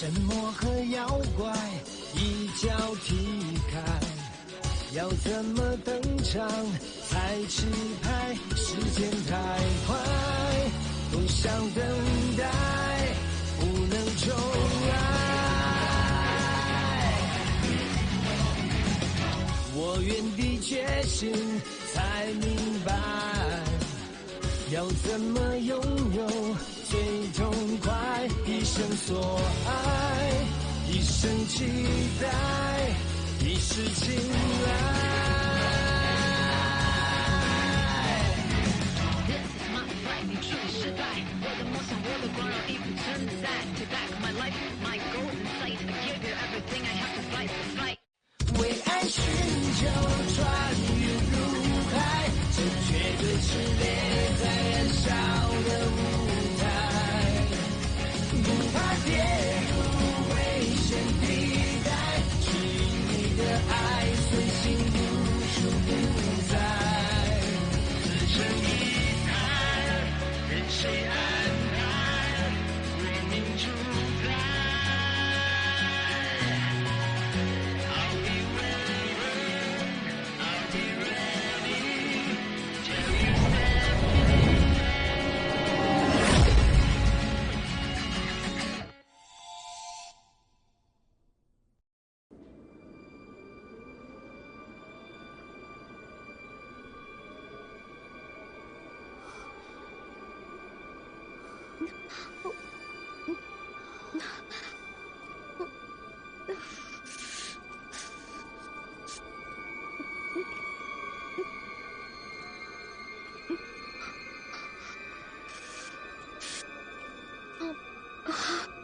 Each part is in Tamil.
神魔和妖怪一脚踢开，要怎么登场才吃牌？时间太快，不想等待，不能重来。我原地觉醒，才明白要怎么拥有最痛快，一生所爱，一生期待，一世青睐。This is my life， 你却失败。我的梦想，我的光荣已不存在。Take back my life, my golden sight. I give you everything, I have to fight the fight。为爱寻求穿越入海，这绝对是烈在燃烧的舞台，不怕跌入危险地带，指引你的爱随心无处不在，自成一派，任谁安排，为民主宰。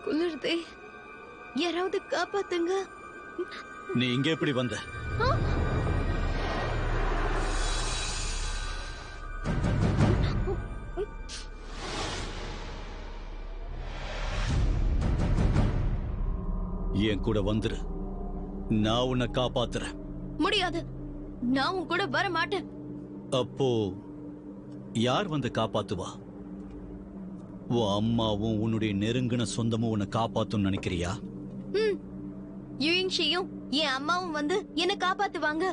குளிர்தே, யாராவது காப்பாத்துங்க. நீ இங்க எப்படி வந்த? என் கூட வந்துரு, நான் உன்னை காப்பாத்துறேன். முடியாது, நான் உன் கூட வர மாட்டேன். அப்போ யார் வந்து காப்பாத்துவா? உன் அம்மாவும் உன்னுடைய நெருங்கின சொந்தமும் உன்னை காப்பாத்தும் நினைக்கிறியா? யுயிங்ஷியும் என் அம்மாவும் வந்து என்ன காப்பாத்துவாங்க.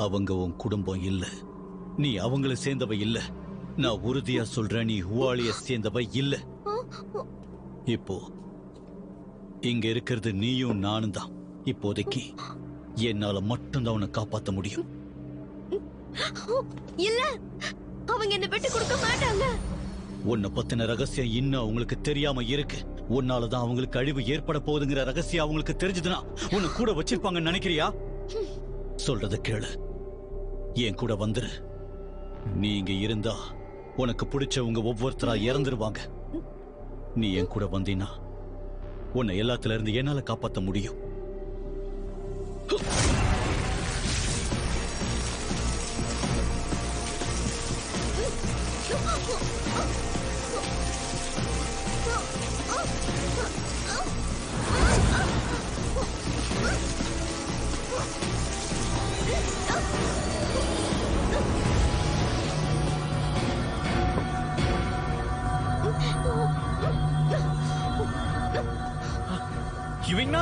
அவங்க உன் குடும்பம் இல்ல, நீ அவங்கள சேர்ந்தவ இல்ல. நான் உறுதியா சொல்றேன், நீ ஹுவாலிய சேர்ந்தவ இல்ல. இப்போ இங்க இருக்கிறது நீயும் நானும் தான். இப்போதைக்கு என்னால மட்டும்தான் உன்னை காப்பாத்த முடியும். இல்ல, அவங்க என்ன விட்டு கொடுக்க மாட்டாங்க. உன்னை பத்தின ரகசியம் இன்னும் அவங்களுக்கு தெரியாம இருக்கு. உன்னாலதான் அவங்களுக்கு அழிவு ஏற்பட போகுதுங்கிற ரகசியம் அவங்களுக்கு தெரிஞ்சதுன்னா உன்னை கூட வச்சிருப்பாங்கன்னு நினைக்கிறியா? சொல்றத கேளு, என் கூட வந்துரு. நீ இங்க இருந்தா உனக்கு பிடிச்சவங்க ஒவ்வொருத்தரா இறந்துருவாங்க. நீ என் கூட வந்தீனா உன்னை எல்லாத்துல இருந்து என்னால காப்பாத்த முடியும். யுவிங்னா,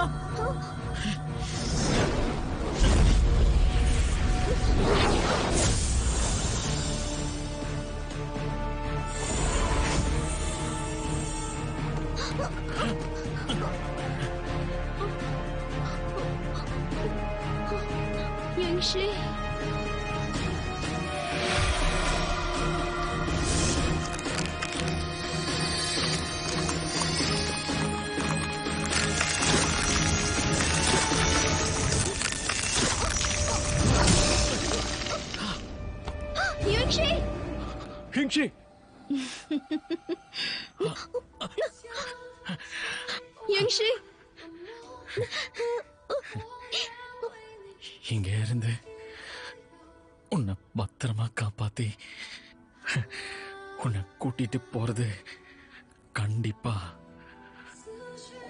யுயிங்ஷி, யுயிங்ஷி, யுயிங்ஷி, இங்க இருந்து உன்னை பத்திரமா காப்பாத்தி உன்னை கூட்டிட்டு போறது கண்டிப்பா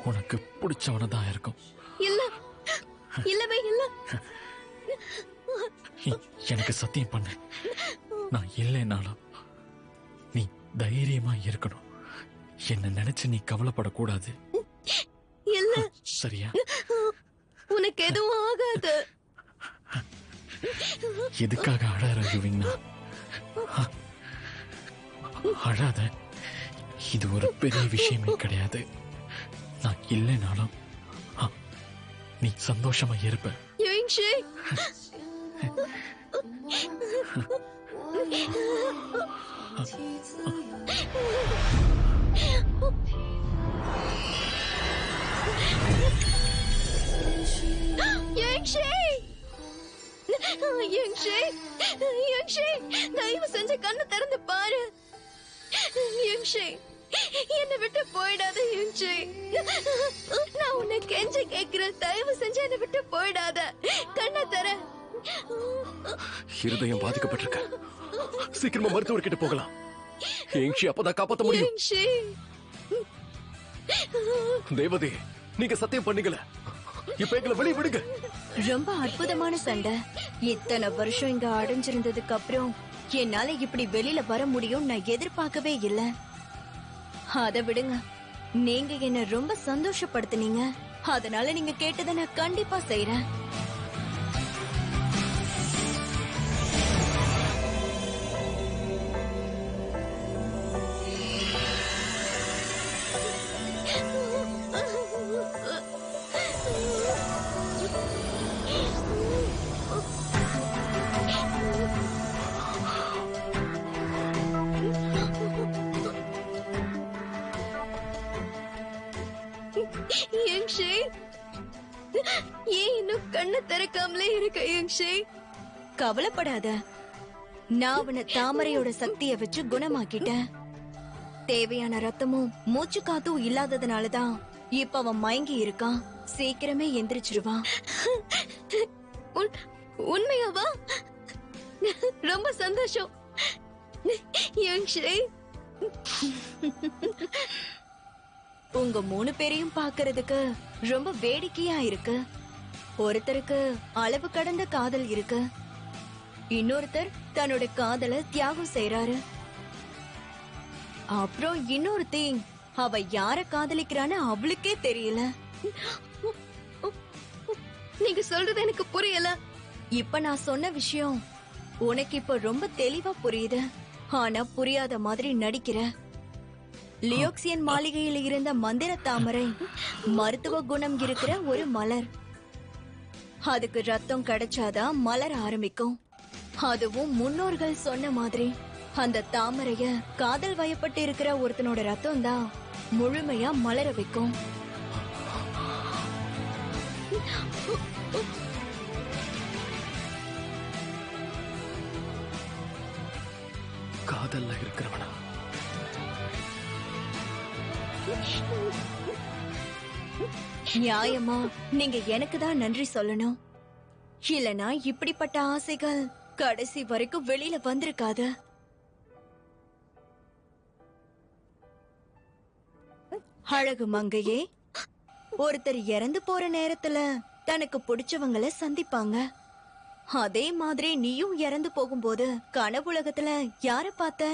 உனக்கு பிடிச்சவனதான் இருக்கும். இல்ல, இல்லவே இல்ல. எனக்கு சத்தியம் பண்ணு, நான் இல்லைனாலும் நீ தைரியமா இருக்கணும். என்ன நினைச்சு நீ கவலைப்படக்கூடாது. இல்ல, சரியா? உனக்கு எதுவும் ஆகாது. எதுக்காக அழற யுவின்னா? அழாத. இது ஒரு பெரிய விஷயமே கிடையாது. நான் இல்லைனாலும் நீ சந்தோஷமா இருப்ப. யுவிங்ஷி, தயவு செஞ்சு கண்ணு திறந்து பாரு. என்னை விட்டு போயிடாத யுங்ஷி. நான் உன்னை கெஞ்சி கேட்கிறேன், தயவு செஞ்சு என்னை விட்டு போயிடாத. கண்ணை தர. இருதயம் பாதிக்கப்பட்டிருக்க. சீக்கிரமா மருத்துவர்கிட்ட போகலாம். யுங்ஷி அப்பதான் காப்பாத்த முடியும். யுங்ஷி, தேவதே, நீங்க சத்தியம் பண்ணீங்கல, இப்ப எங்களை வெளியே விடுங்க. ரொம்ப அற்புதமான சண்டை. இத்தனை வருஷம் இங்க அடைஞ்சிருந்ததுக்கு அப்புறம் என்னால இப்படி வெளியில வர முடியும் நான் எதிர்பார்க்கவே இல்ல. அத விடுங்க, நீங்க என்ன ரொம்ப சந்தோஷப்படுத்துனீங்க. அதனால நீங்க கேட்டதை நான் கண்டிப்பா செய்யறேன். ஏன் இன்னும் கண்ணு திறக்காமலே இருக்க யுங்ஷி? கவலைப்படாத, நான் அவனை தாமரையோட சக்தியை வச்சு குணமாக்கிட்டேன். தேவையான ரத்தமும் மூச்சு காத்தும் இல்லாததுனாலதான் இப்ப அவன் மயங்கி இருக்கான். சீக்கிரமே எந்திரிச்சிருவான். உண்மையாவா? ரொம்ப சந்தோஷம் யுங்ஷி. உங்க 3 பேரையும் பாக்குறதுக்கு ரொம்ப வேடிக்கையா இருக்கு. ஒருத்தருக்கு அளவு கடந்த காதல் இருக்கு, இன்னொருத்தர் தன்னோட காதலை தியாகம் செய்யறாரு. அப்புறம் இன்னொருத்தி அவ யார காதலிக்கிறான்னு அவளுக்கே தெரியல. நீங்க சொல்றது எனக்கு புரியல. இப்ப நான் சொன்ன விஷயம் உனக்கு இப்ப ரொம்ப தெளிவா புரியுது. ஆனா புரியாத மாதிரி நடிக்கிற. லியோக்சியன் மாளிகையில் இருந்த மந்திர தாமரை மருத்துவ குணம் இருக்கிற ஒரு மலர். அதுக்கு ரத்தம் கிடைச்சாதான் மலர ஆரம்பிக்கும். அதுவும் முன்னோர்கள் சொன்ன மாதிரி அந்த தாமரைய காதல் வயப்பட்டு இருக்கிற ஒருத்தனோட ரத்தம் தான் முழுமையா மலர வைக்கும். காதல்ல இருக்கிறவனா? நியாயமா நீங்க எனக்கு தான் நன்றி சொல்லணும். இல்லனா இப்படிப்பட்ட ஆசைகள் கடைசி வரைக்கும் வெளியில வந்திருக்காது. அழகு மங்கையே, ஒருத்தர் இறந்து போற நேரத்துல தனக்கு பிடிச்சவங்கள சந்திப்பாங்க. அதே மாதிரி நீயும் இறந்து போகும்போது கனவுலகத்துல யார பார்த்த?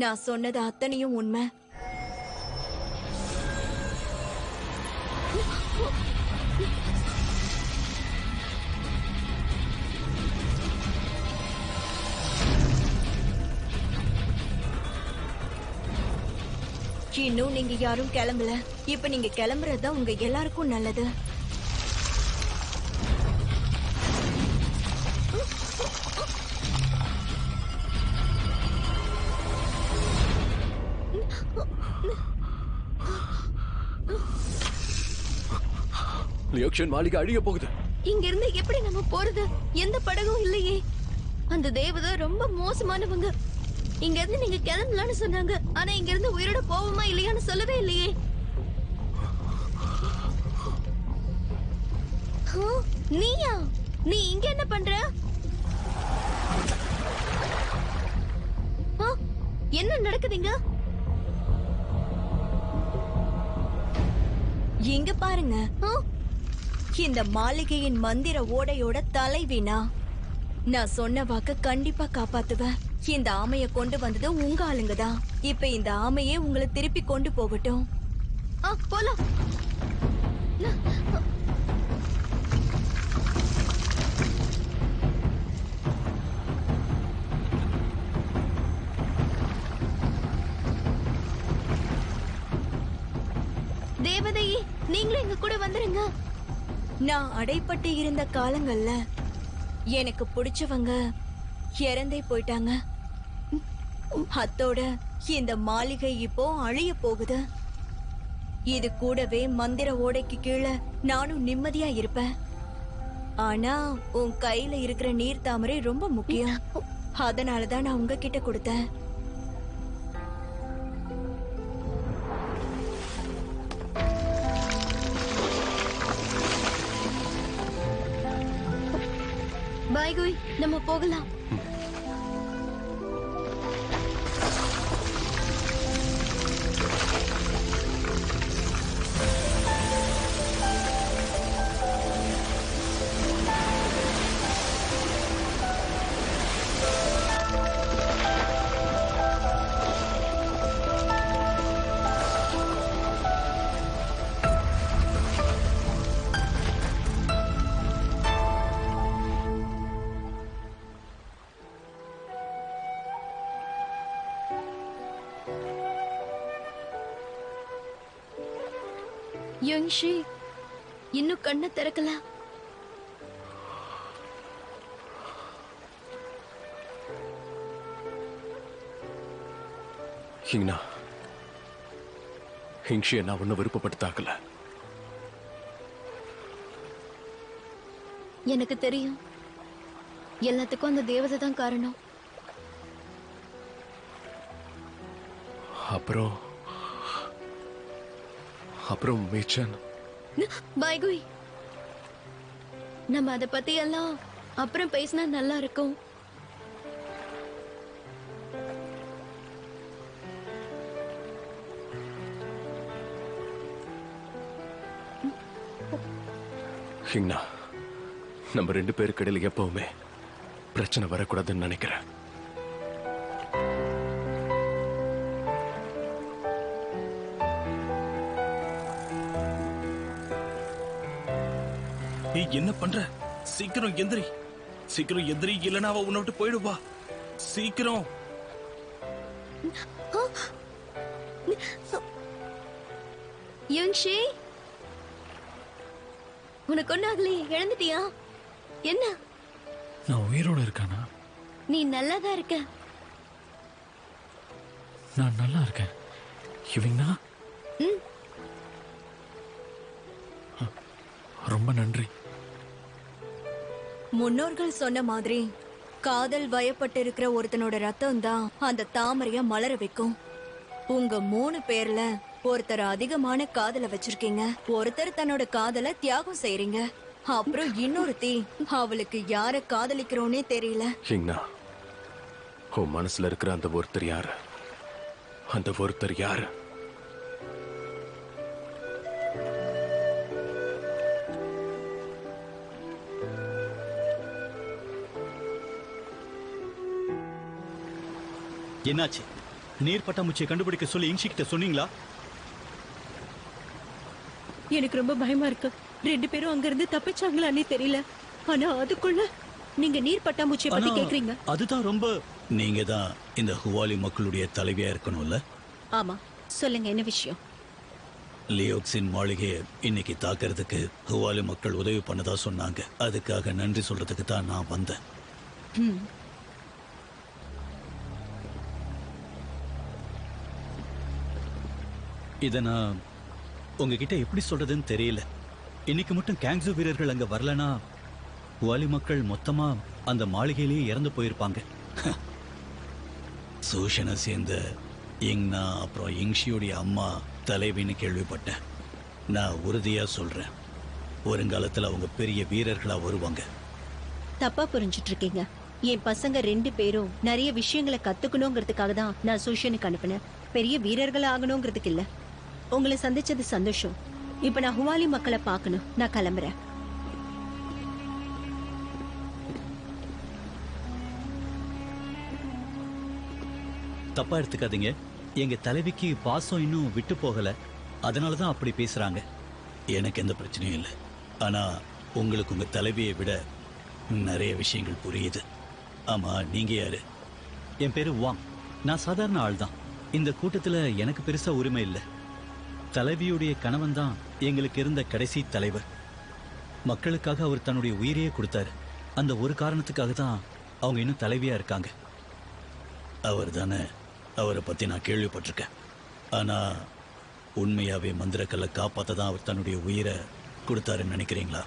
நான் சொன்னது அத்தனையும் உண்மை. இன்னும் நீங்க யாரும் கிளம்பல. இப்ப நீங்க கிளம்புறதுதான் உங்க எல்லாருக்கும் நல்லது. லியோக்ஷன் மாளிகை அழிய போகுது. இங்க இருந்து எப்படி நம்ம போறது? எந்த படகும் இல்லையே. அந்த தேவதை ரொம்ப மோசமானவங்க. இங்க இருந்து நீங்க கிளம்பலான்னு சொன்னாங்க, ஆனா இங்க இருந்து உயிரோட போவோமா இல்லையான்னு சொல்லவே இல்லையே. நீயா? நீ இங்க என்ன பண்ற? என்ன நடக்குதுங்க? இங்க பாருங்க. இந்த மாளிகையின் மந்திர ஓடையோட தலைவினா. நான் சொன்ன வாக்க கண்டிப்பா காப்பாத்துவேன். இந்த ஆமைய கொண்டு வந்தது உங்க ஆளுங்க தான். இப்ப இந்த ஆமையே உங்களை திருப்பி கொண்டு போகட்டும். போலாம். தேவதையே, நீங்களும் எங்க கூட வந்துருங்க. நான் அடைப்பட்டு இருந்த காலங்கள்ல எனக்கு பிடிச்சவங்க இறந்தே போயிட்டாங்க. அத்தோட இந்த மாளிகை இப்போ அழிய போகுது. இது கூடவே மந்திர ஓடைக்கு கீழே நானும் நிம்மதியா இருப்பேன். ஆனா உன் கையில இருக்கிற நீர் தாமரை ரொம்ப முக்கியம். அதனாலதான் நான் உங்ககிட்ட கொடுத்தேன். பாய் குய், நம்ம போகலாம். யங்ஷி இன்னும் கண்ணை திறக்கல. ஹிங்ஷியை நான் ஒன்னும் விருப்பப்படுத்தாக்கல. எனக்கு தெரியும், எல்லாத்துக்கும் அந்த தேவதை தான் காரணம். அப்புறம் மேச்சன் பாய்குய், நம்ம அத பத்தி எல்லாம் அப்புறம் பேசினா நல்லா இருக்கும். ஹிங்னா, நம்ம 2 பேருக்கு இடையில எப்பவுமே பிரச்சனை வரக்கூடாதுன்னு நினைக்கிறேன். என்ன பண்ற? சீக்கிரம் எந்திரி, சீக்கிரம் எந்திரி, இல்லனா அவ உன்னை விட்டு போயிடுவா. சீக்கிரம். யங்ஷி, உனக்கு ஒன்னாகலையே, இழந்துட்டியா? என்ன? நான் உயிரோட இருக்கானா? நீ நல்லாதான் இருக்க. நான் நல்லா இருக்கேன். இவங்கண்ணா, ரொம்ப நன்றி. முன்னோர்கள் சொன்ன மாதிரி காதல் வயப்பட்டு இருக்கிற ஒருத்தனோட ரத்தம் தான் அந்த தாமரைய மலர வைக்கும். உங்க 3 பேர்ல ஒருத்தர் அதிகமான காதல வச்சிருக்கீங்க. ஒருத்தர் தன்னோட காதல தியாகம் செய்றீங்க. அப்புறம் இன்னொருத்தி, அவளுக்கு யார காதலிக்கிறோன்னே தெரியல. உன் மனசுல இருக்கிற அந்த ஒருத்தர் யாரு? அந்த ஒருத்தர் யாரு? என்னாச்சு? நீர் பட்டாம்பூச்சியை கண்டுபிடிக்க சொல்லி இன்ஷி கிட்ட சொன்னீங்களா? எனக்கு ரொம்ப பயமா இருக்கு. 2 பேரும் அங்க இருந்து தப்பிச்சாங்களான்னே தெரியல. ஆனா அதுக்குள்ள நீங்க நீர் பட்டாம்பூச்சியை பத்தி கேக்குறீங்க. அதுதான் ரொம்ப. நீங்க தான் இந்த ஹுவாலி மக்களுடைய தலைவியா இருக்கணும்ல? ஆமா, சொல்லுங்க, என்ன விஷயம்? லியோக்ஸின் மாளிகையை இன்னைக்கு தாக்குறதுக்கு ஹுவாலி மக்கள் உதவி பண்ணதா சொன்னாங்க. அதுக்காக நன்றி சொல்றதுக்கு தான் நான் வந்தேன். இத நான் உங்ககிட்ட எப்படி சொல்றதுன்னு தெரியல. இன்னைக்கு மட்டும் கேங்ஸு வீரர்கள் அங்க வரலனா ஹுவாலி மக்கள் மொத்தமா அந்த மாளிகையிலேயே இறந்து போயிருப்பாங்க. சூஷனை சேர்ந்த இங்னா அப்புறம் இங்ஷியோடைய அம்மா தலைவின்னு கேள்விப்பட்டேன். நான் உறுதியா சொல்றேன், வருங்காலத்துல அவங்க பெரிய வீரர்களா வருவாங்க. தப்பா புரிஞ்சிட்டு இருக்கீங்க. என் பசங்க 2 பேரும் நிறைய விஷயங்களை கத்துக்கணுங்கிறதுக்காக தான் நான் சூஷனுக்கு அனுப்பினேன். பெரிய வீரர்கள் ஆகணுங்கிறதுக்கு இல்ல. உங்களை சந்திச்சது சந்தோஷம். இப்ப நான் ஹுவாலி மக்களை பார்க்கணும். நான் கிளம்புறேன். தப்பா எடுத்துக்காதீங்க. எங்க தலைவிக்கு பாசம் இன்னும் விட்டு போகல, அதனாலதான் அப்படி பேசுறாங்க. எனக்கு எந்த பிரச்சனையும் இல்லை. ஆனா உங்களுக்கு உங்க தலைவியை விட நிறைய விஷயங்கள் புரியுது. ஆமா, நீங்க யாரு? என் பேரு வாங். நான் சாதாரண ஆள் தான். இந்த கூட்டத்துல எனக்கு பெருசா உரிமை இல்லை. தலைவியுடைய கணவன் தான் எங்களுக்கு இருந்த கடைசி தலைவர். மக்களுக்காக அவர் தன்னுடைய உயிரையே கொடுத்தாரு. அந்த ஒரு காரணத்துக்காக தான் அவங்க இன்னும் தலைவியா இருக்காங்க. அவர் தானே, அவரை பத்தி நான் கேள்விப்பட்டிருக்கேன். ஆனா உண்மையாவே மந்திரக்கல்லை காப்பாத்த தான் அவர் தன்னுடைய உயிரை கொடுத்தாருன்னு நினைக்கிறீங்களா?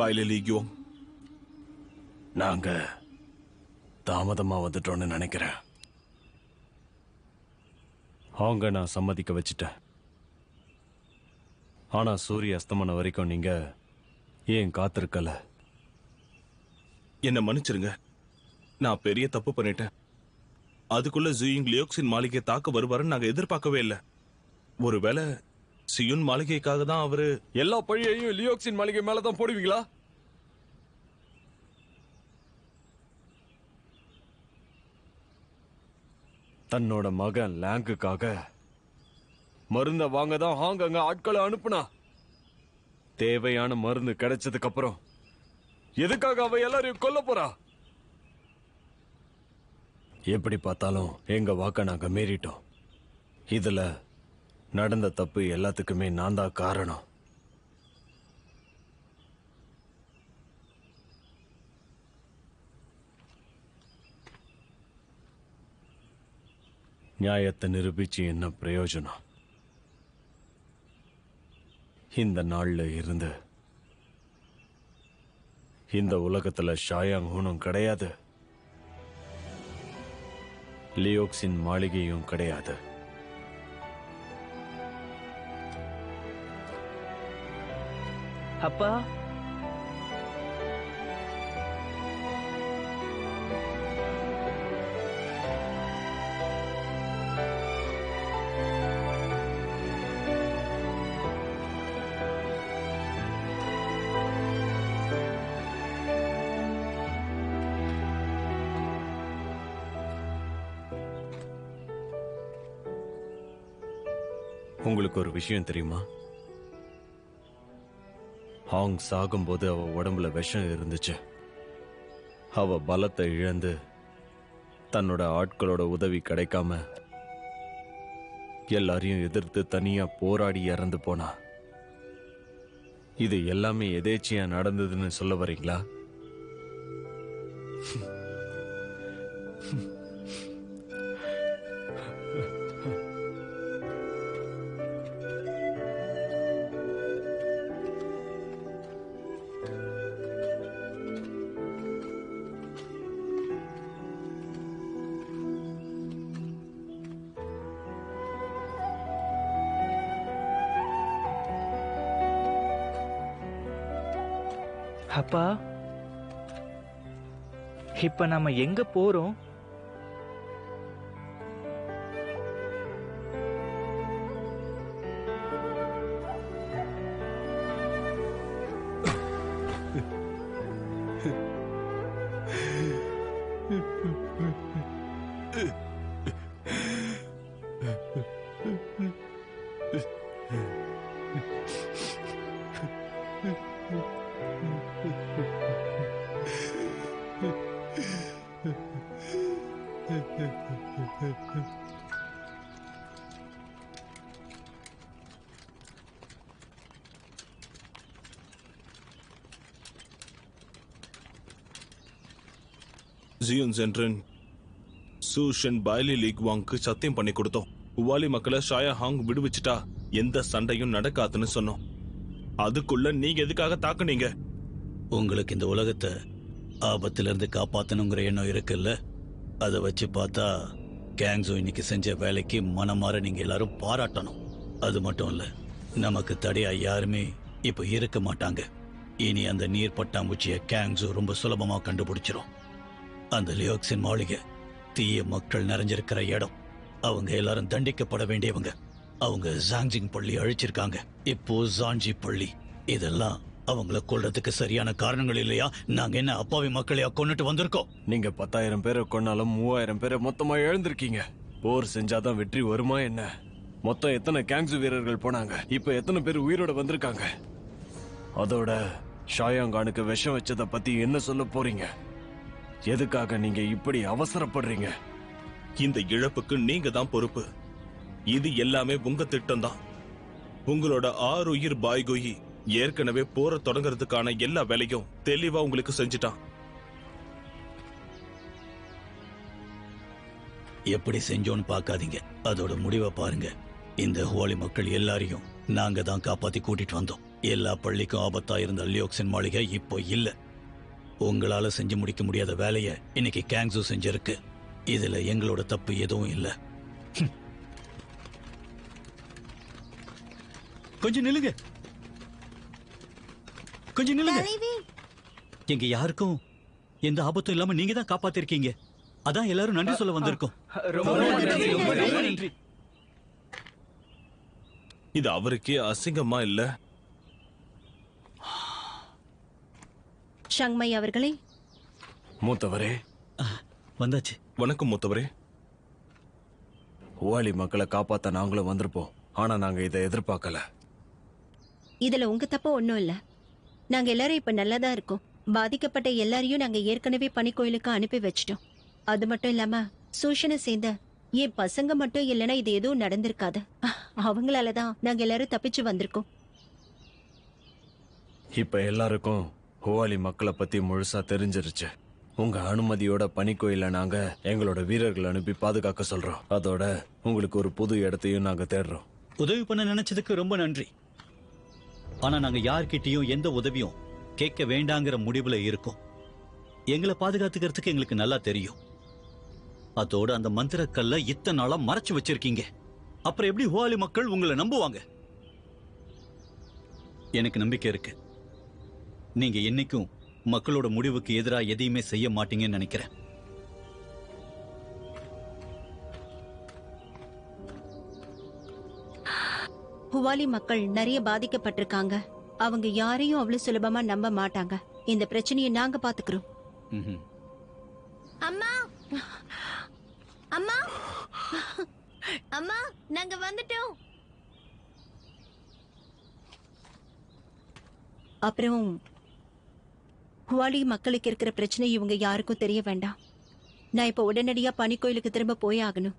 பாய் லீ கியோங். நாங்க தாமதமா வந்துட்டோம்னு நினைக்கிறேன். அவங்க நான் சம்மதிக்க வச்சுட்டேன். ஆனா சூரிய அஸ்தமனம் வரைக்கும் நீங்க ஏன் காத்திருக்கல? என்ன மன்னிச்சிருங்க, நான் பெரிய தப்பு பண்ணிட்டேன். அதுக்குள்ள ஜூயிங் லியோக்ஸின் மாளிகை தாக்க வருவாருன்னு நாங்க எதிர்பார்க்கவே இல்லை. ஒருவேளை சியுன் மாளிகைக்காக தான் அவரு... எல்லா பழியையும் லியோக்ஸின் மாளிகை மேலதான் போடுவீங்களா? தன்னோட மகன் லேங்குக்காக மருந்த வாங்க தான் ஹாங் அங்க ஆட்களை அனுப்புனா. தேவையான மருந்து கிடைச்சதுக்கு அப்புறம் எதுக்காக அவ எல்லாரையும் கொல்ல போறா? எப்படி பார்த்தாலும் எங்க வாக்க நாங்க மீறிட்டோம். இதுல நடந்த தப்பு எல்லாத்துக்குமே நான் தான் காரணம். நியாயத்தை நிரூபிச்சு என்ன பிரயோஜனம்? இந்த நாள்ல இருந்து இந்த உலகத்துல ஷாயாங் ஹூனும் கிடையாது, லியோக்ஸின் மாளிகையும் கிடையாது. அப்பா, உங்களுக்கு ஒரு விஷயம் தெரியுமா? ஹாங் சாகும்போது அவ உடம்புல விஷம் இருந்துச்சு. அவ பலத்தை இழந்து தன்னோட ஆட்களோட உதவி கிடைக்காம எல்லாரையும் எதிர்த்து தனியா போராடி இறந்து போனா. இது எல்லாமே எதேச்சியா நடந்ததுன்னு சொல்ல வரீங்களா? அப்பா, இப்ப நாம எங்க போறோம்? ஜியோன் ஜென்ரன் சூஷன் பாய்லி லீக் வாங்க்கு சத்தியம் பண்ணி கொடுத்தோம். உவாலி மக்களை ஷாயா ஹாங் விடுவிச்சுட்டா எந்த சண்டையும் நடக்காதுன்னு சொன்னோம். அதுக்குள்ள நீங்க எதுக்காக தாக்குனீங்க? உங்களுக்கு இந்த உலகத்தை ஆபத்திலிருந்து காப்பாத்தணுங்கிற எண்ணம் இருக்குல்ல, அதை வச்சு பார்த்தா கேங்ஸோ இன்னைக்கு செஞ்ச வேலைக்கு மனமாற நீங்க எல்லாரும் பாராட்டணும். அது மட்டும் இல்ல, நமக்கு தடையா யாருமே இப்ப இருக்க மாட்டாங்க. இனி அந்த நீர் பட்டாம்பூச்சிய கேங்ஸோ ரொம்ப சுலபமா கண்டுபிடிச்சிரும். அந்த லியோக்ஸின் மாளிகை தீய மக்கள் நிறைஞ்சிருக்கிற இடம். அவங்க எல்லாரும் தண்டிக்கப்பட வேண்டியவங்க. அவங்க ஜாங்ஜிங் பள்ளி அழிச்சிருக்காங்க, இப்போ ஜான்ஜி பள்ளி. இதெல்லாம் அவங்கள கொல்றதுக்கு சரியான காரணங்கள் இல்லையா? நாங்க என்ன அப்பாவி மக்களையா கொன்னுட்டு வந்திருக்கோம்? நீங்க 10,000 பேரை கொன்னாலும் 3000 பேரை மொத்தமா இழந்திருக்கீங்க. போர் செஞ்சாதான் வெற்றி வருமா என்ன? மொத்தம் எத்தனை கேங்ஸு வீரர்கள் போனாங்க? இப்ப எத்தனை பேர் உயிரோட வந்திருக்காங்க? அதோட ஷாயாங்கானுக்கு விஷம் வச்சதை பத்தி என்ன சொல்ல போறீங்க? எதுக்காக நீங்க இப்படி அவசரப்படுறீங்க? இந்த இழப்புக்கு நீங்க தான் பொறுப்பு. இது எல்லாமே உங்க திட்டம் தான். உங்களோட 6 உயிர் பாய்கோயி ஏற்கனவே போற தொடங்குறதுக்கான எல்லா வேலையும் தெளிவா உங்களுக்கு செஞ்சுட்டான். எப்படி செஞ்சோன்னு பார்க்காதீங்க, அதோட முடிவை பாருங்க. இந்த ஹோலி மக்கள் எல்லாரையும் நாங்க தான் காப்பாத்தி கூட்டிட்டு வந்தோம். எல்லா பள்ளிக்கும் ஆபத்தா இருந்த லியோக்ஸின் மாளிகை இப்போ இல்ல. உங்களால செஞ்சு முடிக்க முடியாத வேலையை இன்னைக்கு கேங்ஸு செஞ்சிருக்கு. இதுல எங்களோட தப்பு எதுவும் இல்ல. கொஞ்சம் நில்லுங்க, கொஞ்சம் நில்லுங்க. எங்க யாருக்கும் எந்த ஆபத்தும் இல்லாம நீங்க தான் காப்பாத்திருக்கீங்க. அதான் எல்லாரும் நன்றி சொல்ல வந்திருக்கோம். ரொம்ப நன்றி. இது அவருக்கே அசிங்கமா இல்ல? ஷங்மை அவர்களே, மூத்தவரே வந்தாச்சு. வணக்கம் மூத்தவரே. ஓலி மக்களை காப்பாத்த நாங்களும் வந்திருப்போம். ஆனா நாங்க இதை எதிர்பார்க்கல. இதுல உங்க தப்பு ஒண்ணும் இல்ல. நாங்க எல்லாரும் இப்ப நல்லாதான் இருக்கோம். பாதிக்கப்பட்ட எல்லாரையும் நாங்க ஏற்கனவே பனிக்கோயிலுக்கு அனுப்பி வச்சிட்டோம். அது மட்டும் இல்லாம சூஷனை சேர்ந்த என் பசங்க மட்டும் இல்லைன்னா இது எதுவும் நடந்திருக்காது. அவங்களாலதான் நாங்க எல்லாரும் தப்பிச்சு வந்திருக்கோம். இப்ப எல்லாருக்கும் ஹோவாலி மக்களை பத்தி முழுசா தெரிஞ்சிருச்சு. உங்க அனுமதியோட பனிக்கோயில நாங்க எங்களோட வீரர்கள் அனுப்பி பாதுகாக்க சொல்றோம். அதோட உங்களுக்கு ஒரு புது இடத்தையும் நாங்க தேடுறோம். உதவி பண்ண நினைச்சதுக்கு ரொம்ப நன்றி. ஆனா நாங்க யார்கிட்டயும் எந்த உதவியும் கேட்க வேண்டாங்கிற முடிவுல இருக்கோம். எங்களை பாதுகாத்துக்கிறதுக்கு எங்களுக்கு நல்லா தெரியும். அதோட அந்த மந்திரக்கல்ல இத்தனை நாளா மறைச்சு வச்சிருக்கீங்க. அப்புறம் எப்படி ஹோவாலி மக்கள் உங்களை நம்புவாங்க? எனக்கு நம்பிக்கை இருக்கு, நீங்க என்னைக்கும் மக்களோட முடிவுக்கு எதிராக எதையுமே செய்ய மாட்டீங்கன்னு நினைக்கிறேன். ஹுவாலி மக்கள் நிறைய பாதிக்கப்பட்டிருக்காங்க. அவங்க யாரையும் அவ்வளவு சுலபமா நம்ப மாட்டாங்க. இந்த பிரச்சனையை நாங்க பாத்துக்கிறோம். ம்ஹும். அம்மா, அம்மா, அம்மா, நாங்க வந்துட்டோம். அப்புறம் ஹுவாலி மக்களுக்கு இருக்கிற பிரச்சனை இவங்க யாருக்கும் தெரிய வேண்டாம். நான் இப்ப உடனடியா பனிக்கோயிலுக்கு திரும்ப போய் ஆகணும்.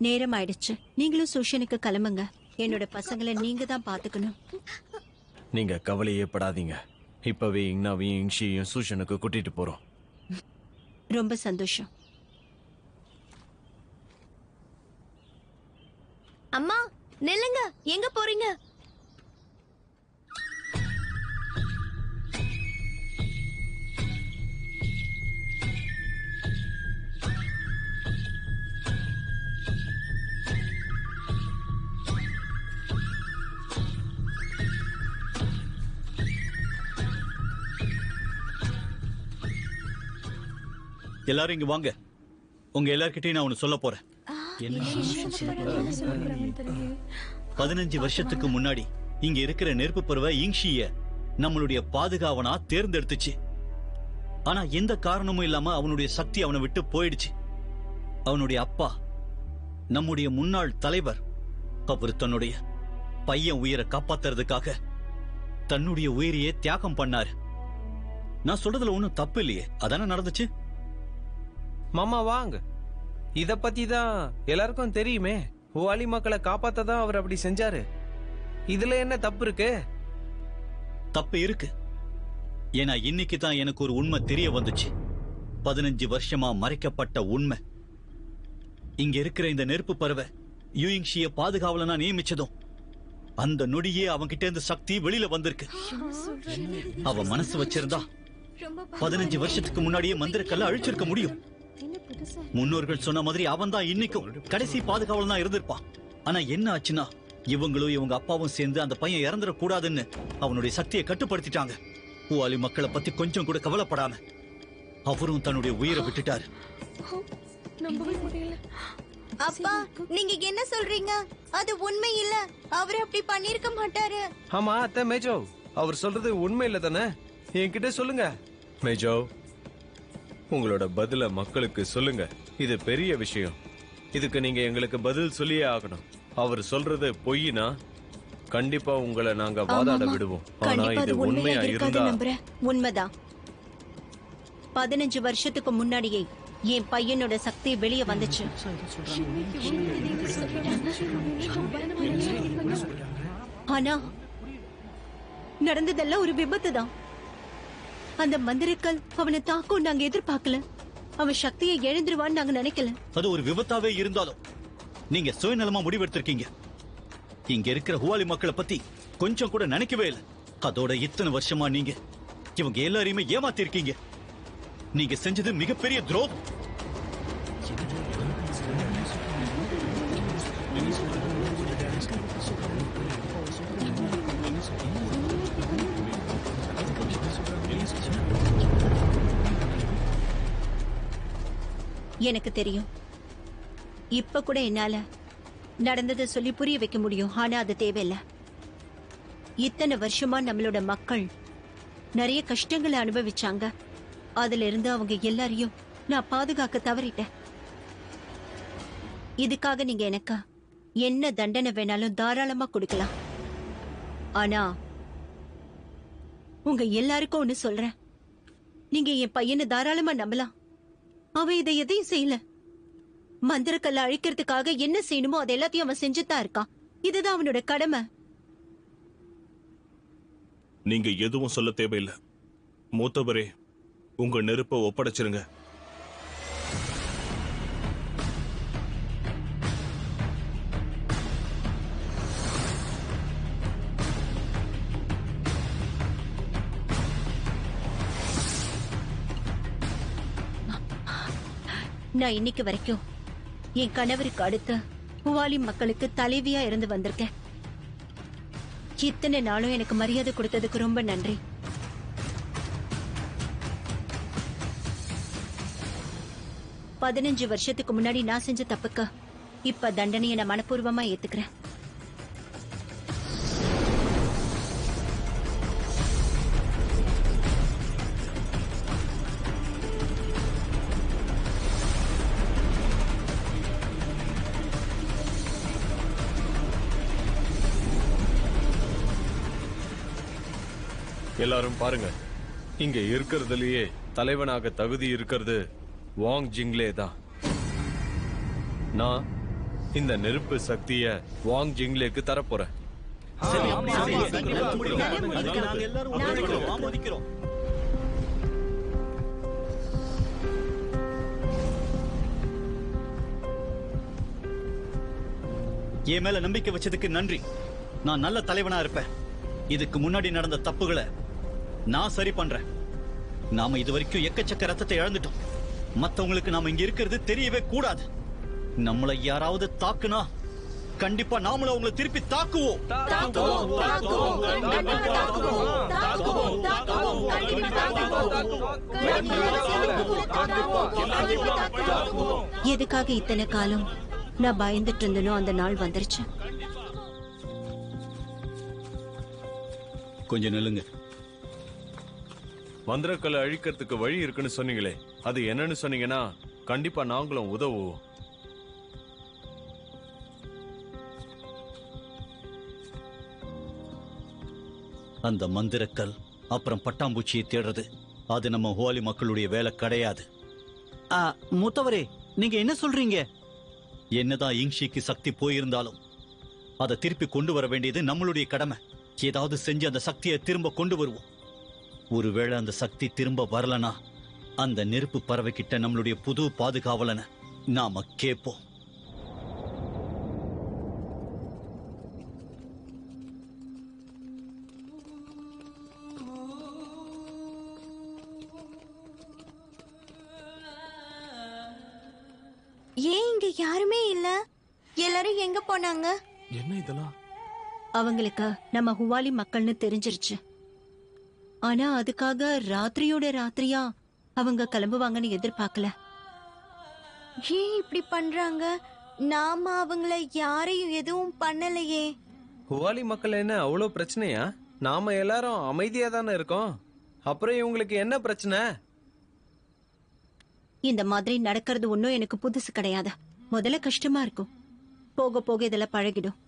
நேரம் ஆயிடுச்சு. நீங்களும் சூஷனுக்கு கிளம்புங்க. என்னோட பசங்களை நீங்க தான் பாத்துக்கணும். நீங்க கவலையே படாதீங்க. இப்பவே இங்னாவையும் இங்ஷியையும் சூஷனுக்கு கூட்டிட்டு போறோம். ரொம்ப சந்தோஷம். அம்மா, நில்லுங்க. எங்க போறீங்க? எல்லாரும் இங்க வாங்க. உங்க எல்லார்கிட்டயும் நான் ஒண்ணு சொல்ல போறேன். 15 வருஷத்துக்கு முன்னாடி இங்க இருக்கிற நெருப்பு பருவ இங்ஷிய நம்மளுடைய பாதுகாவனா தேர்ந்தெடுத்துச்சு. ஆனா எந்த காரணமும் இல்லாம அவனுடைய சக்தி அவனை விட்டு போயிடுச்சு. அவனுடைய அப்பா, நம்முடைய முன்னாள் தலைவர், அவர் தன்னுடைய பையன் உயிரை காப்பாத்துறதுக்காக தன்னுடைய உயிரையே தியாகம் பண்ணாரு. நான் சொல்றதுல ஒண்ணும் தப்பு இல்லையே, அதானே நடந்துச்சு? மாமா வாங்க, இத பத்தி தான் எல்லாருக்கும் தெரியுமே. ஹுவாலி மக்களை காப்பாத்த தான் அவர் அப்படி செஞ்சாரு. இதுல என்ன தப்பு இருக்கு? தப்பு இருக்கு. ஏன்னா இன்னைக்கு தான் எனக்கு ஒரு உண்மை தெரிய வந்துச்சு. 15 வருஷமா மறைக்கப்பட்ட உண்மை. இங்க இருக்கிற இந்த நெருப்பு பறவை யூயிங்ஷிய பாதுகாவலனா நியமிச்சதும் அந்த நொடியே அவன்கிட்ட இருந்து சக்தி வெளியில வந்திருக்கு. அவ மனசு வச்சிருந்தா 15 வருஷத்துக்கு முன்னாடியே மந்திரக்கல்ல அழிச்சிருக்க முடியும். முன்னோர்கள் சொன்ன மாதிரி அவன் தான் இன்னைக்கும் கடைசி பாதுகாவலனா இருந்திருப்பான். ஆனா என்ன ஆச்சுன்னா, இவங்களும் இவங்க அப்பாவும் சேர்ந்து அந்த பையன் இறந்துட கூடாதுன்னு அவனுடைய சக்தியை கட்டுப்படுத்திட்டாங்க. ஹுவாலி மக்களை பத்தி கொஞ்சம் கூட கவலைப்படாம அவரும் தன்னுடைய உயிரை விட்டுட்டாரு. அப்பா, நீங்க என்ன சொல்றீங்க? அது உண்மை இல்ல. அவரு அப்படி பண்ணிருக்க மாட்டாரு. ஆமா அத்தை மேஜோ, அவர் சொல்றது உண்மை இல்ல தானே? என்கிட்ட சொல்லுங்க மேஜோ. உங்களோட பதில மக்களுக்கு சொல்லுங்க. இது பெரிய விஷயம். இதுக்கு நீங்க எங்களுக்கு பதில் சொல்லியே ஆகணும். அவர் சொல்றது பொய்னா கண்டிப்பா உங்களை நாங்க வாதாட விடுவோம். ஆனா இது உண்மையா இருந்தா உண்மைதான். 15 வருஷத்துக்கு முன்னாடியே என் பையனோட சக்தி வெளியே வந்துச்சு. ஆனா நடந்ததெல்லாம் ஒரு விபத்து தான். அந்த மந்திரக்கல் அவனை தாக்கும் நாங்க எதிர்பார்க்கல. அவன் சக்தியை எழுந்துருவான்னு நாங்க நினைக்கல. அது ஒரு விபத்தாவே இருந்தாலும் நீங்க சுயநலமா முடிவெடுத்திருக்கீங்க. இங்க இருக்கிற ஹுவாலி மக்களை பத்தி கொஞ்சம் கூட நினைக்கவே இல்லை. அதோட இத்தனை வருஷமா நீங்க இவங்க எல்லாரையுமே ஏமாத்திருக்கீங்க. நீங்க செஞ்சது மிகப்பெரிய துரோகம். எனக்கு தெரியும். இப்ப கூட என்னால நடந்ததை சொல்லி புரிய வைக்க முடியும். ஆனா அது தேவையில்லை. இத்தனை வருஷமா நம்மளோட மக்கள் நிறைய கஷ்டங்களை அனுபவிச்சாங்க. அதுல இருந்து அவங்க எல்லாரையும் நான் பாதுகாக்க தவறிட்டேன். இதுக்காக நீங்க எனக்கு என்ன தண்டனை வேணாலும் தாராளமா கொடுக்கலாம். ஆனா உங்க எல்லாருக்கும் ஒண்ணு சொல்றேன். நீங்க என் பையனை தாராளமா நம்பலாம். அவன் இதை எதையும் செய்யல. மந்திரக்கல்ல அழிக்கிறதுக்காக என்ன செய்யணுமோ அது எல்லாத்தையும் அவன் செஞ்சுதான் இருக்கான். இதுதான் அவனோட கடமை. நீங்க எதுவும் சொல்ல தேவையில்லை. மூத்தவரே, உங்க நெருப்பை ஒப்படைச்சிருங்க. நான் இன்னைக்கு வரைக்கும் என் கணவருக்கு அடுத்து ஹுவாலி மக்களுக்கு தலைவியா இருந்து வந்திருக்கேன். இத்தனை நாளும் எனக்கு மரியாதை கொடுத்ததுக்கு ரொம்ப நன்றி. பதினஞ்சு வருஷத்துக்கு முன்னாடி நான் செஞ்ச தப்புக்கு இப்ப தண்டனையை நான் மனப்பூர்வமா ஏத்துக்கிறேன். எல்லாரும் பாருங்க, இங்க இருக்கிறதுலயே தலைவனாக தகுதி இருக்கிறது வாங் ஜிங்லே தான். நான் இந்த நெருப்பு சக்திய வாங் ஜிங்லேக்கு தரப்போறேன். என் மேல நம்பிக்கை வச்சதுக்கு நன்றி. நான் நல்ல தலைவனா இருப்பேன். இதுக்கு முன்னாடி நடந்த தப்புகளை நான் சரி பண்றேன். நாம இதுவரைக்கும் எக்கச்சக்க ரத்தத்தை இழந்துட்டோம். மத்தவங்களுக்கு நாம இங்க இருக்கிறது தெரியவே கூடாது. நம்மளை யாராவது தாக்குனா கண்டிப்பா நாமளும் அவங்களை திருப்பி தாக்குவோம். எதுக்காக இத்தனை காலம் நான் பயந்துட்டு இருந்தனோ அந்த நாள் வந்துருச்சு. கொஞ்சம் நில்லுங்க. மந்திரக்கலை அழிக்கிறதுக்கு வழி இருக்குன்னு சொன்னீங்களே, அது என்னன்னு சொன்னீங்கன்னா கண்டிப்பா நாங்களும் உதவுவோம். அந்த மந்திரக்கல் அப்புறம் பட்டாம்பூச்சியை தேடுறது அது நம்ம ஹுவாலி மக்களுடைய வேலை கிடையாது. மூத்தவரே, நீங்க என்ன சொல்றீங்க? என்னதான் இங்ஷிக்கு சக்தி போயிருந்தாலும் அதை திருப்பி கொண்டு வர வேண்டியது நம்மளுடைய கடமை. ஏதாவது செஞ்சு அந்த சக்தியை திரும்ப கொண்டு வருவோம். ஒருவேளை அந்த சக்தி திரும்ப வரலனா அந்த நெருப்பு பறவை கிட்ட நம்மளுடைய புது பாதுகாவலனை நாம கேட்போம். ஏன் இங்க யாருமே இல்ல? எல்லாரும் எங்க போனாங்க? என்ன இதெல்லாம்? அவங்களுக்கு நம்ம ஹுவாலி மக்கள்னு தெரிஞ்சிருச்சு. ஆனா அதுக்காக ராத்திரியோட ராத்திரியா அவங்க கிளம்புவாங்கன்னு எதிர்பார்க்கல. ஏன் இப்படி பண்றாங்க? நாம அவங்கள யாரையும் எதுவும் பண்ணலையே. ஹுவாலி மக்கள் என்ன அவ்வளோ பிரச்சனையா? நாம எல்லாரும் அமைதியா தானே இருக்கோம். அப்புறம் இவங்களுக்கு என்ன பிரச்சனை? இந்த மாதிரி நடக்கிறது ஒன்னும் எனக்கு புதுசு கிடையாது. முதல்ல கஷ்டமா இருக்கும், போக போக இதெல்லாம் பழகிடும்.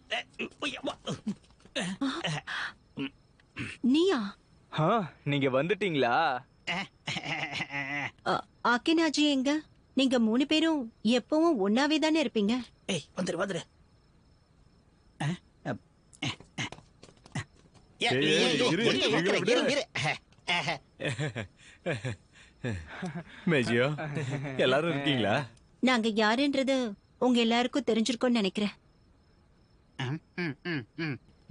நீயா? நீங்க வந்துட்டீங்களா? ஆக்கினாஜி எங்க? நீங்க 3 பேரும் எப்பவும் ஒன்னாவே தானே இருப்பீங்க. ஏய் வந்துரு வந்துரு. மேஜியோ, எல்லாரும் இருக்கீங்களா? நாங்க யாருன்றது உங்க எல்லாருக்கும் தெரிஞ்சிருக்கும்னு நினைக்கிறேன்.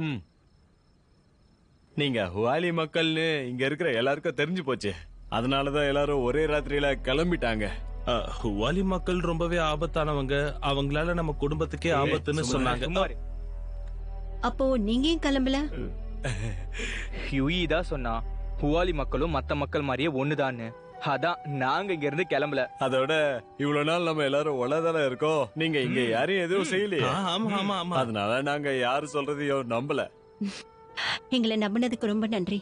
ம். நீங்க ஹுவாலி மக்கள்னு இங்க இருக்கிற எல்லாருக்கும் தெரிஞ்சு போச்சு. அதனாலதான் எல்லாரும் ஒரே ராத்திரியில கிளம்பிட்டாங்க. ஹுவாலி மக்கள் ரொம்பவே ஆபத்தானவங்க. அவங்களால நம்ம குடும்பத்துக்கே ஆபத்துன்னு சொன்னாங்க. அப்போ நீங்க ஏன் கிளம்பல? யுயி தான் சொன்னா ஹுவாலி மக்களும் மத்த மக்கள் மாதிரியே ஒண்ணுதான்னு. அதான் நாங்க இங்க இருந்து கிளம்பல. அதோட இவ்வளவு நாள் நம்ம எல்லாரும் ஒன்னதானே இருக்கோம். நீங்க இங்க யாரையும் எதுவும் செய்யலையே. ஆமா ஆமா ஆமா. அதனால நாங்க யாரு சொல்றதையும் நம்பல. எங்களை நம்பினதுக்கு ரொம்ப நன்றி.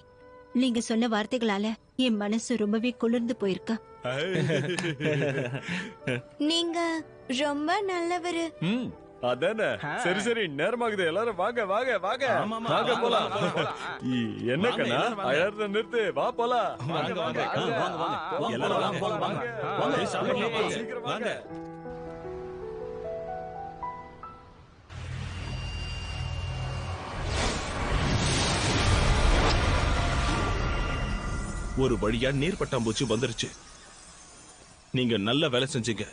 நீங்க சொன்ன வார்த்தைகளால என் மனசு ரொம்பவே குளிர்ந்து போயிருக்கா. நீங்க ரொம்ப நல்லவரு. ம், அதானே. சரி சரி, நேரமாகுது. எல்லாரும் வாங்க வாங்க வாங்க வாங்க போலாம். என்ன கண்ணா அழறத நிறுத்து, வா போலாம். வாங்க வாங்க வாங்க வாங்க எல்லாரும் வாங்க போலாம் வாங்க வாங்க சாப்பிடலாம் சீக்கிரம் வாங்க. ஒரு வழியா நீர் பட்டாம்பூச்சி வந்துருச்சு. நீங்க நல்ல வேலை செஞ்சீங்க.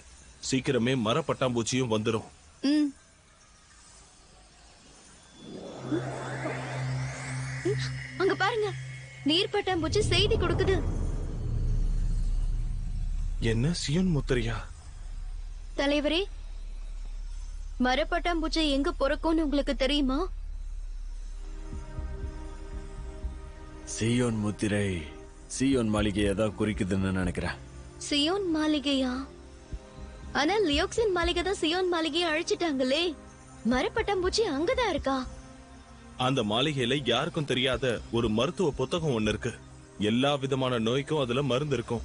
சீக்கிரமே மர பட்டாம்பூச்சியும் வந்துடும். ம். அங்க பாருங்க, நீர்பட்டாம்பூச்சி செய்தி கொடுக்குது. என்ன சியோன் முத்திரையா? தலைவரே, மரப்பட்டாம்பூச்சி எங்க பிறக்கும்னு உங்களுக்கு தெரியுமா? சியோன் முத்திரை சியோன் மாளிகையை தான் குறிக்குதுன்னு நினைக்கிறேன். சியோன் மாளிகையா? ஆனா லியோக்சின் மாளிகை தான் சியோன் மாளிகையை அழிச்சிட்டாங்களே. மரப்பட்டாம்பூச்சி அங்கதான் இருக்கா? அந்த மாளிகையில யாருக்கும் தெரியாத ஒரு மருத்துவ புத்தகம் ஒண்ணு இருக்கு. எல்லா விதமான நோய்க்கும் அதுல மருந்து இருக்கும்.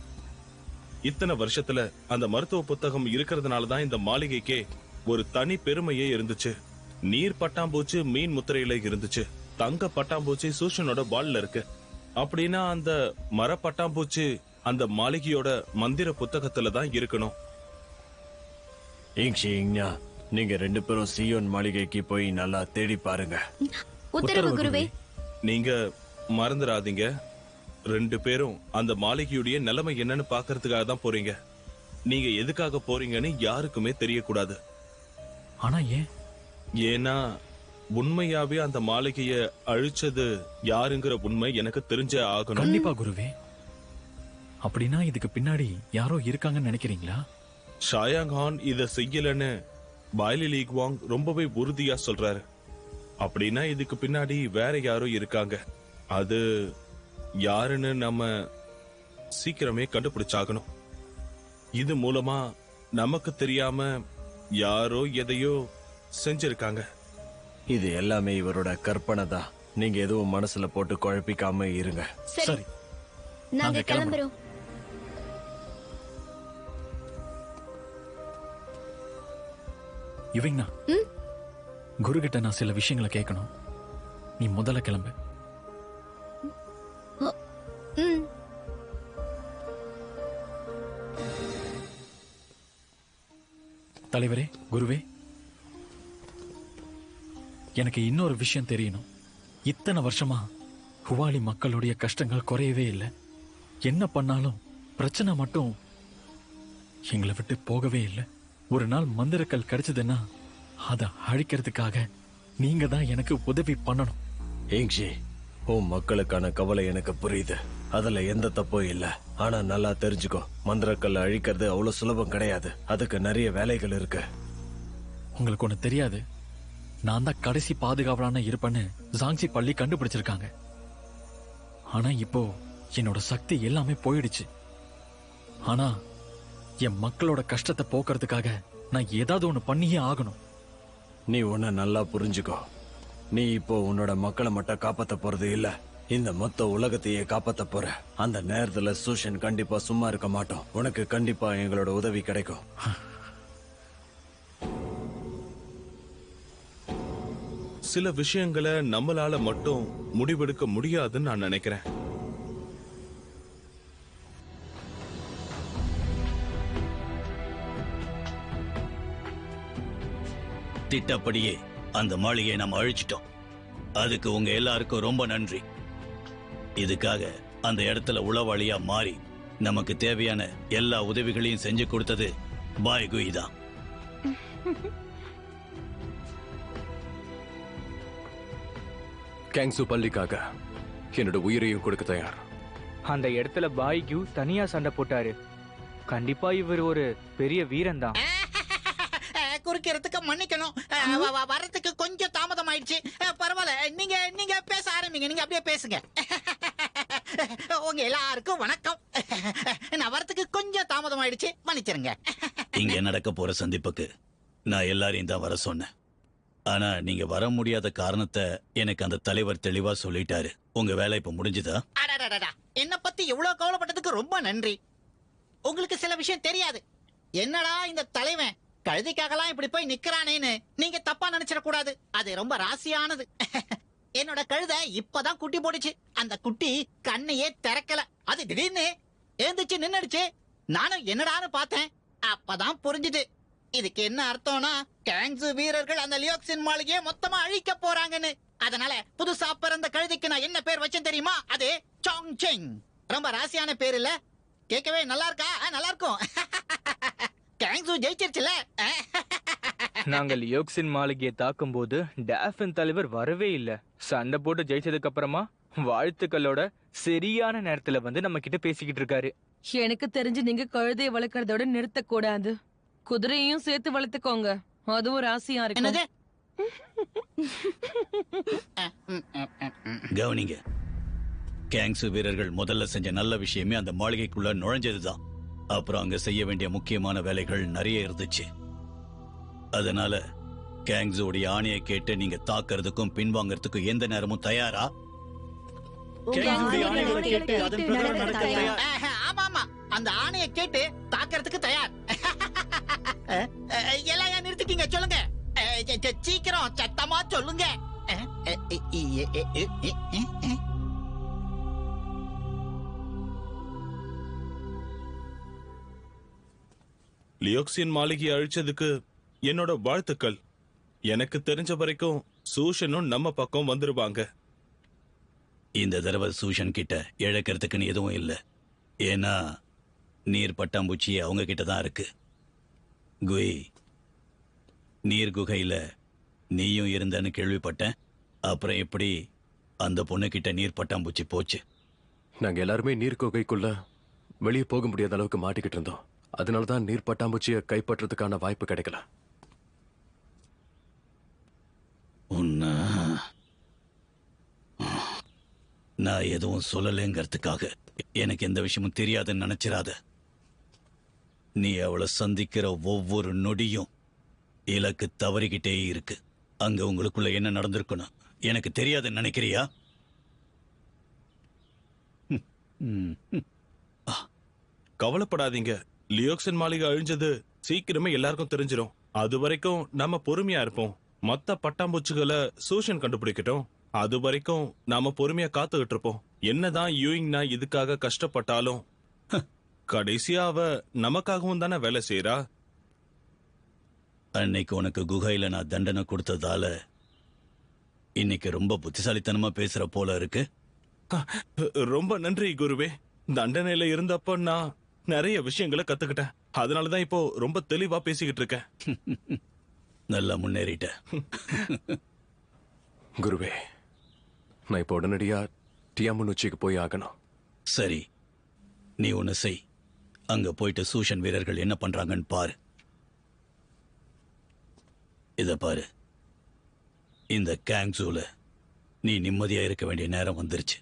இத்தனை வருஷத்துல அந்த மருத்துவ புத்தகம் இருக்கிறதுனால தான் இந்த மாளிகைக்கே ஒரு தனி பெருமையே இருந்துச்சு. நீர் பட்டாம்பூச்சி மீன் முத்திரையில இருந்துச்சு. தங்க பட்டாம்பூச்சி சூஷனோட வால்ல இருக்கு. அப்படின்னா அந்த மர பட்டாம்பூச்சி அந்த மாளிகையோட மந்திர புத்தகத்துல தான் இருக்கணும். இங்ஷிங்னா, நீங்க 2 பேரும் சியோன் மாளிகைக்கு போய் நல்லா தேடி பாருங்க. உத்தரவு குருவே. நீங்க மறந்துடாதீங்க, 2 பேரும் அந்த மாளிகையுடைய நிலைமை என்னன்னு பாக்குறதுக்காக தான் போறீங்க. நீங்க எதுக்காக போறீங்கன்னு யாருக்குமே தெரியக்கூடாது. ஆனா ஏன்? ஏன்னா உண்மையாவே அந்த மாளிகைய அழிச்சது யாருங்கிற உண்மை எனக்கு தெரிஞ்சே ஆகணும். கண்டிப்பா குருவே. அப்படின்னா இதுக்கு பின்னாடி யாரோ இருக்காங்கன்னு நினைக்கிறீங்களா? ஷாயாங் ஹான் இத செய்யலன்னு பாய்லி லீக்வாங் ரொம்பவே உறுதியா சொல்றாரு. அப்படின்னா இதுக்கு பின்னாடி வேற யாரோ இருக்காங்க. அது யாருன்னு நம்ம சீக்கிரமே கண்டுபிடிச்சாகணும். இது மூலமா நமக்கு தெரியாம யாரோ எதையோ செஞ்சிருக்காங்க. இது எல்லாமே இவரோட கற்பனை தான். நீங்க எதுவும் மனசுல போட்டு குழப்பிக்காம இருங்க. சரி, நாங்க கிளம்புறோம். இவங்கண்ணா, குரு கிட்ட நான் சில விஷயங்களை கேட்கணும். நீ முதல்ல கிளம்பு. ம். தலைவரே, குருவே, எனக்கு இன்னொரு விஷயம் தெரியணும். இத்தனை வருஷமா ஹுவாலி மக்களுடைய கஷ்டங்கள் குறையவே இல்லை. என்ன பண்ணாலும் பிரச்சனை மட்டும் எங்களை விட்டு போகவே இல்லை. ஒரு நாள் மந்திரக்கல் கிடைச்சதுன்னா அதை அழிக்கிறதுக்காக நீங்க தான் எனக்கு உதவி பண்ணணும். ஏங்ஷி, உன் மக்களுக்கான கவலை எனக்கு புரியுது. அதுல எந்த தப்பும் இல்ல. ஆனா நல்லா தெரிஞ்சுக்கோ, மந்திரக்கல்ல அழிக்கிறது அவ்வளவு சுலபம் கிடையாது. அதுக்கு நிறைய வேலைகள் இருக்கு. உங்களுக்கு ஒண்ணு தெரியாது, நான் தான் கடைசி பாதுகாவலான இருப்பேன்னு ஜாங்சி பள்ளி கண்டுபிடிச்சிருக்காங்க. ஆனா இப்போ என்னோட சக்தி எல்லாமே போயிடுச்சு. ஆனா என் மக்களோட கஷ்டத்தை போக்குறதுக்காக நான் ஏதாவது ஒண்ணு பண்ணியே ஆகணும். நீ உன்னை நல்லா புரிஞ்சுக்கோ. நீ இப்போ உன்னோட மக்களை மட்டும் காப்பாத்த போறது இல்ல, இந்த மொத்த உலகத்தையே காப்பாத்த போற. அந்த நேரத்துல சூஷன் கண்டிப்பா சும்மா இருக்க மாட்டோம். உனக்கு கண்டிப்பா எங்களோட உதவி கிடைக்கும். சில விஷயங்களை நம்மளால மட்டும் முடிவெடுக்க முடியாதுன்னு நான் நினைக்கிறேன். திட்டப்படியே அந்த மாளிகையை நம்ம அழிச்சிட்டோம். அதுக்கு உங்க எல்லாருக்கும் ரொம்ப நன்றி. இதுக்காக அந்த இடத்துல உளவாளியா மாறி நமக்கு தேவையான எல்லா உதவிகளையும் செஞ்சு கொடுத்தது பாய் குயி தான். கேங்சு பள்ளிக்காக என்னோட உயிரையும் கொடுக்க தயார். அந்த இடத்துல பாய்கு தனியா சண்டை போட்டாரு. கண்டிப்பா இவர் ஒரு பெரிய வீரன் தான். குறுக்கிறதுக்கு மன்னிக்கணும். வரதுக்கு கொஞ்சம் தாமதம் ஆயிடுச்சு. பரவாயில்ல, நீங்க நீங்க பேச ஆரம்பிங்க. நீங்க அப்படியே பேசுங்க. உங்க எல்லாருக்கும் வணக்கம். நான் வரதுக்கு கொஞ்சம் தாமதம் ஆயிடுச்சு, மன்னிச்சிருங்க. இங்க நடக்க போற சந்திப்புக்கு நான் எல்லாரையும் தான் வர சொன்னேன். ஆனா நீங்க வர முடியாத காரணத்தை எனக்கு அந்த தலைவர் தெளிவா சொல்லிட்டாரு. உங்க வேலை இப்ப முடிஞ்சுதா? அடடடடா, என்ன பத்தி இவ்வளவு கவலைப்பட்டதுக்கு ரொம்ப நன்றி. உங்களுக்கு சில விஷயம் தெரியாது. என்னடா இந்த தலைவன் கழுதிக்காகலாம் இப்படி போய் நிக்கிறானேன்னு நீங்க தப்பா நினைச்சிடக் கூடாது. அது ரொம்ப ராசியானது. என்னோட கழுதை இப்பதான் குட்டி போடுச்சு. அந்த குட்டி கண்ணையே திறக்கல. அது திடீர்னு எழுந்துச்சு நின்னுடுச்சு. நானும் என்னடான்னு பார்த்தேன். அப்பதான் புரிஞ்சுது இதுக்கு என்ன அர்த்தம்னா கேங்ஸு வீரர்கள் அந்த லியோக்சின் மாளிகையை மொத்தமா அழிக்க போறாங்கன்னு. அதனால புதுசா பிறந்த கழுதைக்கு நான் என்ன பேர் வச்சேன் தெரியுமா? அது சாங் செங். ரொம்ப ராசியான பேர் இல்ல? கேட்கவே நல்லா இருக்கா? நல்லா இருக்கும். கேங்ஸு ஜெயிச்சிருச்சுல. நாங்க லியோக்சின் மாளிகையை தாக்கும் போது டாஃபின் தலைவர் வரவே இல்ல. சண்டை போட்டு ஜெயிச்சதுக்கு அப்புறமா வாழ்த்துக்களோட சரியான நேரத்துல வந்து நம்ம கிட்ட பேசிக்கிட்டு இருக்காரு. எனக்கு தெரிஞ்சு நீங்க கழுதையை வளர்க்கறதோட நிறுத்த கூடாது. குதிரையும் சேர்த்து வளர்த்துக்கோங்க. அதுவும் ராசியா இருக்கு. கவனிங்க, கேங்ஸு வீரர்கள் முதல்ல செஞ்ச நல்ல விஷயமே அந்த மாளிகைக்குள்ள நுழைஞ்சதுதான். அப்புறம் அங்க செய்ய வேண்டிய முக்கியமான வேலைகள் நிறைய இருந்துச்சு. அதனால கேங்ஸோடைய ஆணையை கேட்டு நீங்க தாக்குறதுக்கும் பின்வாங்கறதுக்கும் எந்த நேரமும் தயாரா? ஆமா ஆமா, அந்த ஆணையை கேட்டு தாக்குறதுக்கு தயார். எல்லாம் நிறுத்திட்டீங்க, சொல்லுங்க. சீக்கிரம் சத்தமா சொல்லுங்க. லியோக்சின் மாளிகையை அழிச்சதுக்கு என்னோட வாழ்த்துக்கள். எனக்கு தெரிஞ்ச வரைக்கும் சூஷனும் நம்ம பக்கம் வந்துருவாங்க. இந்த தடவை சூஷன் கிட்ட இழக்கிறதுக்குன்னு எதுவும் இல்லை. ஏன்னா நீர் பட்டாம்பூச்சி அவங்க கிட்ட தான் இருக்கு. குய், நீர் குகையில நீயும் இருந்தன்னு கேள்விப்பட்டேன். அப்புறம் எப்படி அந்த பொண்ணு கிட்ட நீர் பட்டாம்பூச்சி போச்சு? நாங்க எல்லாருமே நீர் குகைக்குள்ள வெளியே போக முடியாத அளவுக்கு மாட்டிக்கிட்டு இருந்தோம். அதனாலதான் நீர் பட்டாம்பூச்சியை கைப்பற்றதுக்கான வாய்ப்பு கிடைக்கல. நான் எதுவும் சொல்லலைங்கிறதுக்காக எனக்கு எந்த விஷயமும் தெரியாதுன்னு நினைச்சிராத. நீ அவளை சந்திக்கிற ஒவ்வொரு நொடியும் இலக்கு தவறிக்கிட்டே இருக்கு. அங்க உங்களுக்குள்ள என்ன நடந்திருக்கணும் எனக்கு தெரியாதுன்னு நினைக்கிறியா? கவலைப்படாதீங்க, லியோக்சின் மாளிகை அழிஞ்சது சீக்கிரமே எல்லாருக்கும் தெரிஞ்சிடும். அது வரைக்கும் நம்ம பொறுமையா இருப்போம். மத்த பட்டாம்பூச்சிகளை சூஷன் கண்டுபிடிக்கட்டும். அது வரைக்கும் நாம பொறுமையா காத்துக்கிட்டு இருப்போம். என்னதான் யூயிங்னா இதுக்காக கஷ்டப்பட்டாலும் கடைசியா அவ நமக்காகவும் தானே வேலை செய்யறா. அன்னைக்கு உனக்கு குகையில நான் தண்டனை கொடுத்ததால இன்னைக்கு ரொம்ப புத்திசாலித்தனமா பேசுற போல இருக்கு. ரொம்ப நன்றி குருவே. தண்டனையில இருந்தப்ப நான் நிறைய விஷயங்களை கத்துக்கிட்டேன். அதனாலதான் இப்போ ரொம்ப தெளிவா பேசிக்கிட்டு இருக்கேன். நல்லா முன்னேறிட்ட. குருவே, நான் இப்போ உடனடியா டியாமுனுச்சிக்கு போய் ஆகணும். சரி, நீ ஒன்னு செய். அங்க போயிட்டு சூஷன் வீரர்கள் என்ன பண்றாங்கன்னு பாரு. இத பாரு, இந்த கேங்ஸூல நீ நிம்மதியா இருக்க வேண்டிய நேரம் வந்துருச்சு.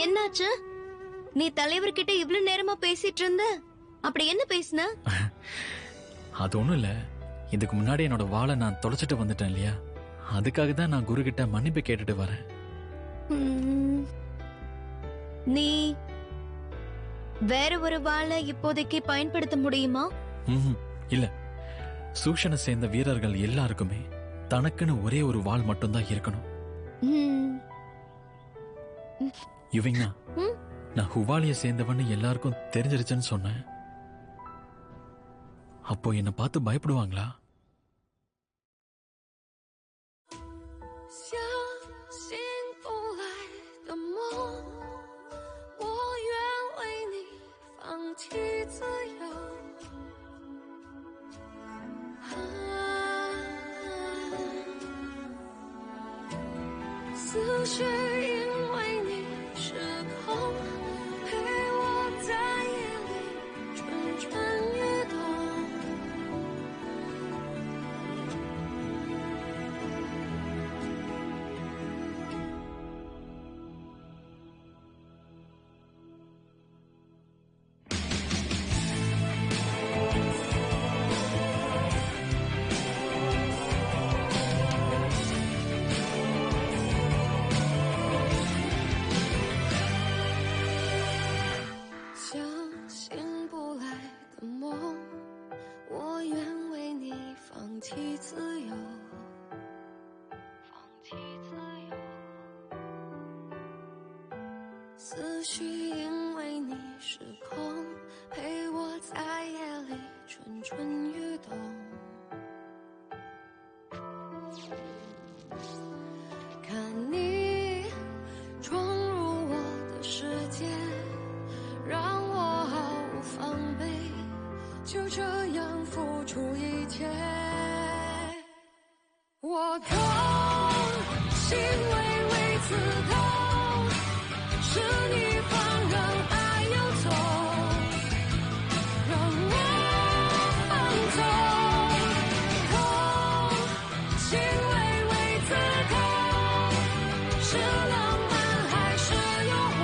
என்னாச்சு? நீ தலைவர்கிட்ட இவ்வளவு நேரமா பேசிட்டு இருந்த? அப்படி என்ன பேசின? அது ஒண்ணும் இல்ல. இதுக்கு முன்னாடி என்னோட வாளை நான் தொலைச்சிட்டு வந்துட்டேன் இல்லையா, அதுக்காக தான் நான் குரு கிட்ட மன்னிப்பு கேட்டுட்டு வரேன். நீ வேற ஒரு வாளை இப்போதைக்கு பயன்படுத்த முடியுமா? இல்ல, சூஷனை சேர்ந்த வீரர்கள் எல்லாருக்குமே தனக்குன்னு ஒரே ஒரு வாள் மட்டும்தான் இருக்கணும். இவங்க நான் ஹுவாலிய சேர்ந்தவன்னு எல்லாருக்கும் தெரிஞ்சிருச்சுன்னு சொன்னேன். அப்போ என்ன பார்த்து பயப்படுவாங்களா?思绪因为你失控，陪我在夜里蠢蠢欲动。看你闯入我的世界，让我毫无防备，就这样付出一切。我痛，心微微刺痛，是你放任爱游走，让我放纵。痛，心微微刺痛，是浪漫还是诱惑？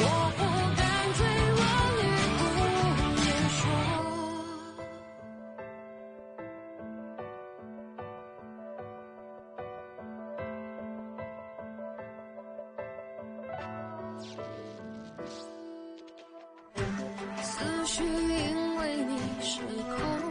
我不敢追问，也不言说。思绪因为你失控。